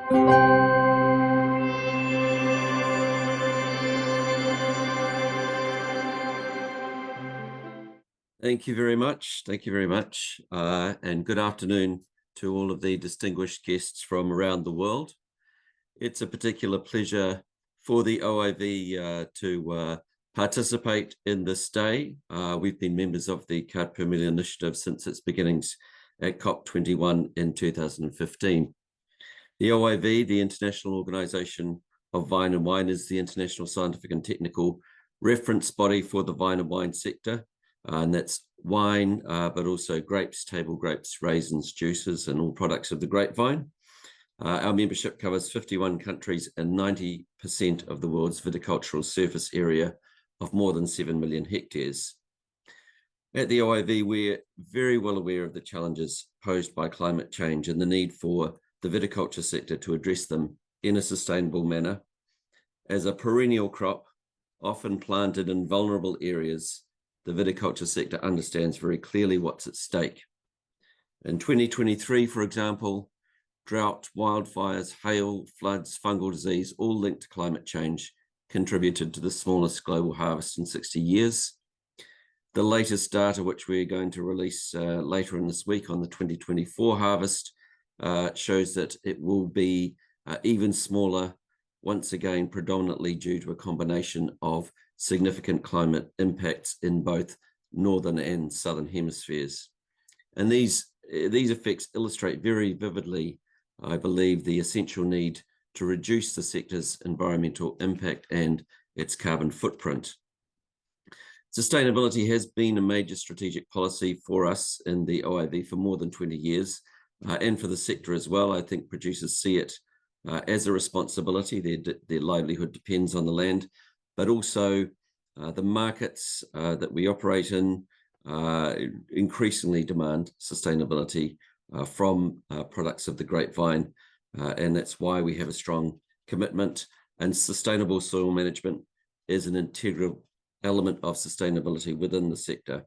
Thank you very much. Thank you very much. And good afternoon to all of the distinguished guests from around the world. It's a particular pleasure for the OIV to participate in this day. We've been members of the Carte Per Mille initiative since its beginnings at COP21 in 2015. The OIV, the International Organization of Vine and Wine, is the international scientific and technical reference body for the vine and wine sector. And that's wine, but also grapes, table grapes, raisins, juices, and all products of the grapevine. Our membership covers 51 countries and 90% of the world's viticultural surface area of more than 7 million hectares. At the OIV, we're very well aware of the challenges posed by climate change and the need for the viticulture sector to address them in a sustainable manner. As a perennial crop, often planted in vulnerable areas, the viticulture sector understands very clearly what's at stake. In 2023, for example, drought, wildfires, hail, floods, fungal disease, all linked to climate change, contributed to the smallest global harvest in 60 years. The latest data, which we're going to release later in this week on the 2024 harvest, shows that it will be even smaller, once again, predominantly due to a combination of significant climate impacts in both northern and southern hemispheres. And these effects illustrate very vividly, I believe, the essential need to reduce the sector's environmental impact and its carbon footprint. Sustainability has been a major strategic policy for us in the OIV for more than 20 years, and for the sector as well. I think producers see it as a responsibility. Their livelihood depends on the land, but also the markets that we operate in increasingly demand sustainability from products of the grapevine, and that's why we have a strong commitment. And sustainable soil management is an integral element of sustainability within the sector.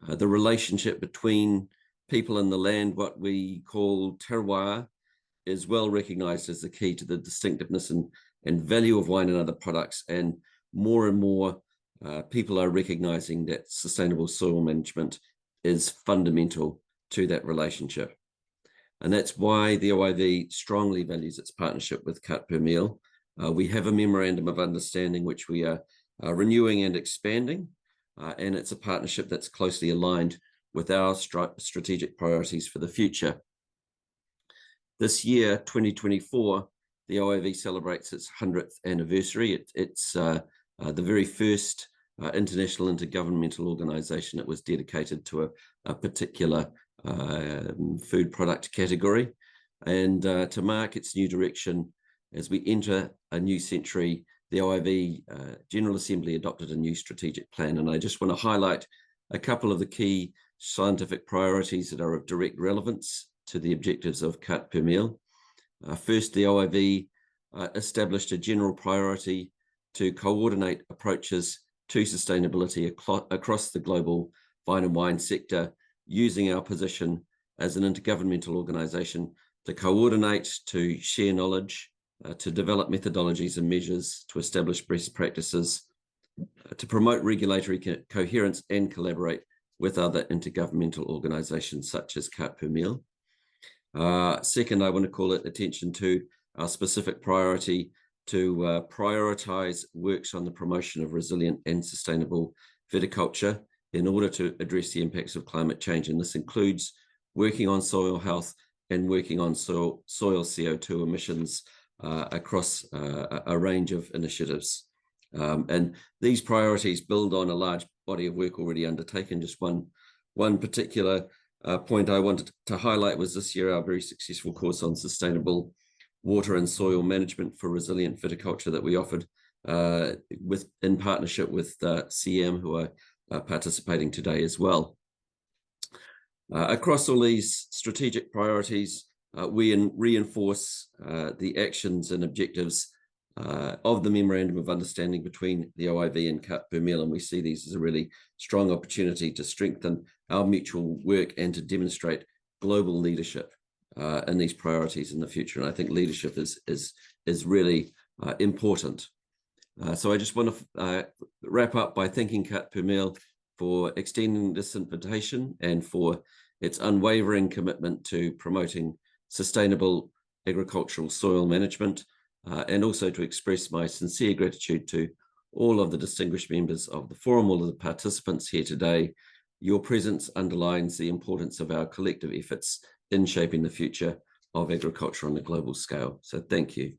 The relationship between people and the land, what we call terroir, is well recognized as the key to the distinctiveness and value of wine and other products. And more people are recognizing that sustainable soil management is fundamental to that relationship. And that's why the OIV strongly values its partnership with Carte Per Mille. We have a memorandum of understanding which we are renewing and expanding, and it's a partnership that's closely aligned with our strategic priorities for the future. This year, 2024, the OIV celebrates its 100th anniversary. It's the very first international intergovernmental organization that was dedicated to a particular food product category. And to mark its new direction as we enter a new century, the OIV General Assembly adopted a new strategic plan. And I just want to highlight a couple of the key scientific priorities that are of direct relevance to the objectives of Carte Per Mille. First, the OIV established a general priority to coordinate approaches to sustainability across the global vine and wine sector, using our position as an intergovernmental organization to coordinate, to share knowledge, to develop methodologies and measures, to establish best practices, to promote regulatory coherence and collaborate with other intergovernmental organizations such as Carte Per Mille. Second, I want to call attention to our specific priority to prioritize works on the promotion of resilient and sustainable viticulture in order to address the impacts of climate change. And this includes working on soil health and working on soil CO2 emissions across a range of initiatives. And these priorities build on a large body of work already undertaken. Just one particular point I wanted to highlight was this year our very successful course on sustainable water and soil management for resilient viticulture that we offered in partnership with CM, who are participating today as well. Across all these strategic priorities, we reinforce the actions and objectives of the Memorandum of Understanding between the OIV and Carte Per Mille, and we see these as a really strong opportunity to strengthen our mutual work and to demonstrate global leadership in these priorities in the future. And I think leadership is really important. So I just want to wrap up by thanking Kat Pumil for extending this invitation and for its unwavering commitment to promoting sustainable agricultural soil management, and also to express my sincere gratitude to all of the distinguished members of the forum, all of the participants here today. Your presence underlines the importance of our collective efforts in shaping the future of agriculture on a global scale. So thank you.